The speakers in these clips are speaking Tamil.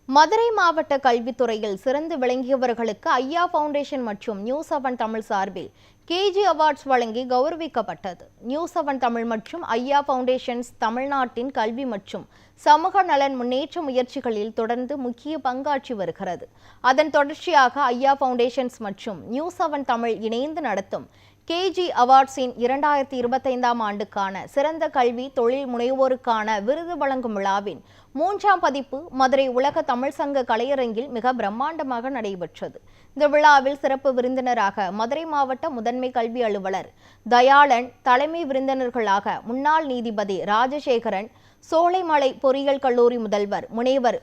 மதுரை மாவட்ட கல்வித்துறையில் சிறந்து விளங்கியவர்களுக்கு ஐயா ஃபவுண்டேஷன் மற்றும் நியூஸ்7 தமிழ் சார்பில் கேஜி அவார்ட்ஸ் வழங்கி கௌரவிக்கப்பட்டது. நியூஸ்7 தமிழ் மற்றும் ஐயா ஃபவுண்டேஷன்ஸ் தமிழ்நாட்டின் கல்வி மற்றும் சமூக நலன் முன்னேற்ற முயற்சிகளில் தொடர்ந்து முக்கிய பங்காற்றி வருகிறது. அதன் தொடர்ச்சியாக ஐயா ஃபவுண்டேஷன்ஸ் மற்றும் நியூஸ்7 தமிழ் இணைந்து நடத்தும் கேஜி அவார்ட்ஸின் 2025ஆம் ஆண்டுக்கான சிறந்த கல்வி தொழில் முனைவோருக்கான விருது வழங்கும் விழாவின் 3ஆம் பதிப்பு மதுரை உலக தமிழ் சங்க கலையரங்கில் மிக பிரம்மாண்டமாக நடைபெற்றது. இந்த விழாவில் சிறப்பு விருந்தினராக மதுரை மாவட்ட முதன்மை கல்வி அலுவலர் தயாளன், தலைமை விருந்தினர்களாக முன்னாள் நீதிபதி ராஜசேகரன், சோலைமலை பொறியியல் கல்லூரி முதல்வர் முனைவர்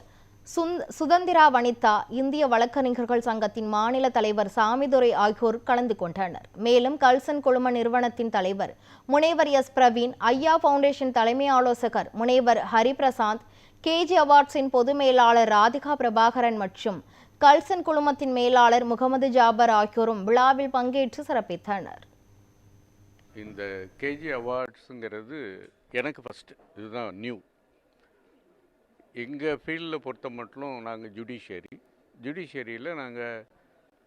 சுதந்திரா வனிதா, இந்திய வழக்கறிஞர்கள் சங்கத்தின் மாநில தலைவர் சாமிதுரை ஆகியோர் கலந்து கொண்டனர். மேலும் கல்சன் குழும நிறுவனத்தின் தலைவர் முனைவர் எஸ் பிரவீன், ஐயா ஃபவுண்டேஷன் தலைமை ஆலோசகர் முனைவர் ஹரிபிரசாந்த், கேஜி அவார்ட்ஸின் பொது மேலாளர் ராதிகா பிரபாகரன் மற்றும் கல்சன் குழுமத்தின் மேலாளர் முகமது ஜாபர் ஆகியோரும் விழாவில் பங்கேற்று சிறப்பித்தனர். இந்த கேஜி அவார்ட்ஸுங்கிறது எனக்கு ஃபஸ்ட்டு, இதுதான் நியூ. எங்கள் ஃபீல்டில் பொறுத்த மட்டும் நாங்கள் ஜுடிஷியரியில் நாங்கள்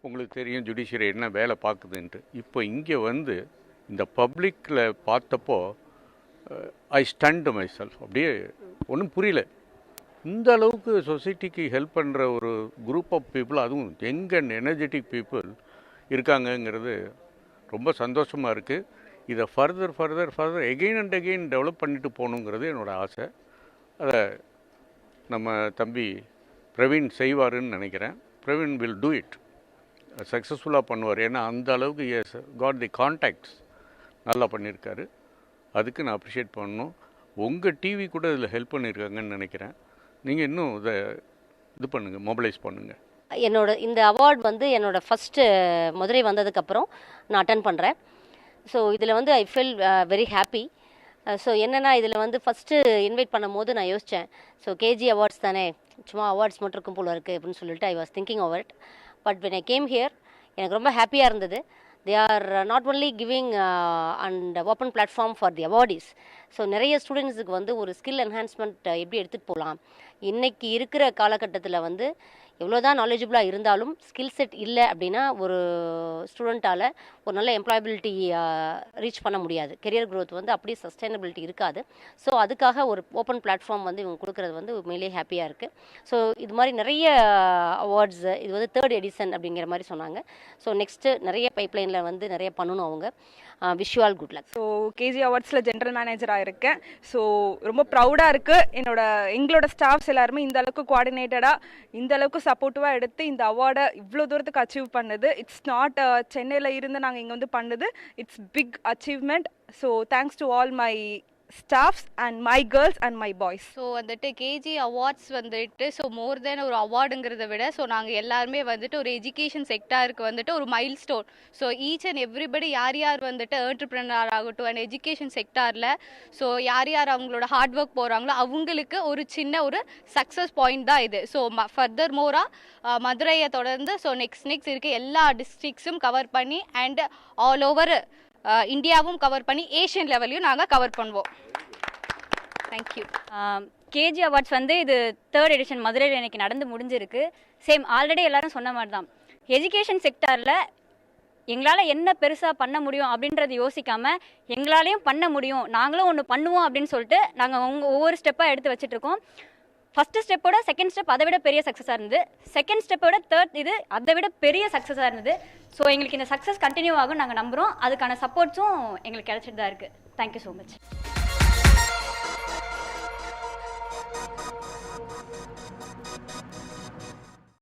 உங்களுக்கு தெரியும் ஜுடிஷியரி என்ன வேலை பார்க்குதுன்ட்டு. இப்போ இங்கே வந்து இந்த பப்ளிக்கில் பார்த்தப்போ ஐ ஸ்டண்ட் மை செல்ஃப். அப்படியே ஒன்றும் புரியல. இந்த அளவுக்கு சொசைட்டிக்கு ஹெல்ப் பண்ணுற ஒரு குரூப் ஆஃப் பீப்புள், அதுவும் யங் எனர்ஜெட்டிக் பீப்புள் இருக்காங்கங்கிறது ரொம்ப சந்தோஷமாக இருக்குது. இதை further again and again develop பண்ணிட்டு போகணுங்கிறது என்னோடய ஆசை. அதை நம்ம தம்பி பிரவீன் செய்வாருன்னு நினைக்கிறேன். பிரவீன் வில் டூ இட், சக்ஸஸ்ஃபுல்லாக பண்ணுவார். ஏன்னா அந்த அளவுக்கு எஸ் காட் தி கான்டாக்ட்ஸ் நல்லா பண்ணியிருக்காரு. அதுக்கு நான் அப்ரிஷியேட் பண்ணணும். உங்கள் டிவி கூட இதில் ஹெல்ப் பண்ணியிருக்காங்கன்னு நினைக்கிறேன். நீங்கள் இன்னும் இதை இது பண்ணுங்கள், மொபைலைஸ் பண்ணுங்கள். இந்த அவார்ட் வந்து என்னோடய ஃபஸ்ட்டு மதுரை வந்ததுக்கப்புறம் நான் அட்டன் பண்ணுறேன். ஸோ இதில் வந்து I feel very happy. So என்னென்னா இதில் வந்து ஃபஸ்ட்டு இன்வைட் பண்ணும் போது நான் யோசித்தேன், ஸோ கேஜி அவார்ட்ஸ் தானே, சும்மா அவார்ட்ஸ் மட்டும் இருக்கும் போல இருக்குது அப்படின்னு சொல்லிட்டு I was thinking over it. But when I came here எனக்கு ரொம்ப ஹாப்பியாக இருந்தது. They are not only giving and open platform for the awardees. So நிறைய ஸ்டூடெண்ட்ஸுக்கு வந்து ஒரு ஸ்கில் என்ஹான்ஸ்மெண்ட் எப்படி எடுத்துகிட்டு போகலாம். இன்றைக்கி இருக்கிற காலகட்டத்தில் வந்து எவ்வளோதான் நாலேஜபிளாக இருந்தாலும் ஸ்கில் செட் இல்லை அப்படின்னா ஒரு ஸ்டூடெண்ட்டால் ஒரு நல்ல எம்ப்ளாயபிலிட்டி ரீச் பண்ண முடியாது. கெரியர் க்ரோத் வந்து அப்படியே சஸ்டைனபிலிட்டி இருக்காது. ஸோ அதுக்காக ஒரு ஓப்பன் பிளாட்ஃபார்ம் வந்து இவங்க கொடுக்குறது வந்து உண்மையிலேயே ஹாப்பியாக இருக்குது. ஸோ இது மாதிரி நிறைய அவார்ட்ஸ், இது வந்து 3rd எடிஷன் அப்படிங்கிற மாதிரி சொன்னாங்க. ஸோ நெக்ஸ்ட்டு நிறைய பைப்லைனில் வந்து நிறைய பண்ணணும் அவங்க. Wish you all good luck. So KG அவார்ட்ஸில் ஜென்ரல் மேனேஜராக இருக்கேன். ஸோ ரொம்ப ப்ரௌடாக இருக்குது. எங்களோட ஸ்டாஃப்ஸ் எல்லாருமே இந்த அளவுக்கு கோஆர்டினேட்டடாக, இந்த அளவுக்கு சப்போர்ட்டிவாக எடுத்து இந்த அவார்டை இவ்வளோ தூரத்துக்கு அச்சீவ் பண்ணுது. இட்ஸ் நாட் சென்னையில் இருந்து நாங்கள் இங்கே வந்து பண்ணுது. It's big achievement. So thanks to all my staffs and my girls and my boys. So வந்துட்டு கேஜி அவார்ட்ஸ் வந்துட்டு ஸோ மோர் தென் ஒரு அவார்டுங்கிறத விட ஸோ நாங்கள் எல்லாருமே வந்துட்டு ஒரு எஜுகேஷன் செக்டாருக்கு வந்துட்டு ஒரு mile stone. So each and everybody யார் வந்துட்டு என்டர்பிரினர் ஆகட்டும் அண்ட் எஜுகேஷன் செக்டாரில் ஸோ யார் அவங்களோட ஹார்ட் ஒர்க் போகிறாங்களோ அவங்களுக்கு ஒரு சின்ன ஒரு சக்ஸஸ் பாயிண்ட் தான் இது. ஸோ ஃபர்தர் மோராக மதுரையை தொடர்ந்து ஸோ நெக்ஸ்ட் இருக்க எல்லா டிஸ்ட்ரிக்ஸும் கவர் பண்ணி அண்ட் ஆல் ஓவர் இந்தியாவும் கவர் பண்ணி ஏஷியன் லெவலையும் நாங்கள் கவர் பண்ணுவோம். தேங்க்யூ. கேஜி அவார்ட்ஸ் வந்து இது 3rd எடிஷன் மதுரையில் இன்றைக்கி நடந்து முடிஞ்சிருக்கு. சேம் ஆல்ரெடி எல்லாரும் சொன்ன மாதிரி தான், எஜுகேஷன் செக்டாரில் எங்களால் என்ன பெருசாக பண்ண முடியும் அப்படின்றத யோசிக்காமல் எங்களாலையும் பண்ண முடியும், நாங்களும் ஒன்று பண்ணுவோம் அப்படின்னு சொல்லிட்டு நாங்கள் ஒவ்வொரு ஸ்டெப்பாக எடுத்து வச்சுட்ருக்கோம். ஃபஸ்ட்டு ஸ்டெப்போட செகண்ட் ஸ்டெப் அதை விட பெரிய சக்ஸஸாக இருந்தது. செகண்ட் ஸ்டெப்போட 3rd இது அதை விட பெரிய சக்ஸஸாக இருந்தது. ஸோ எங்களுக்கு இந்த சக்ஸஸ் கண்டினியூ ஆகும் நாங்கள் நம்புகிறோம். அதுக்கான சப்போர்ட்ஸும் எங்களுக்கு கிடைச்சிட்டு தான் இருக்குது. Thank you so much.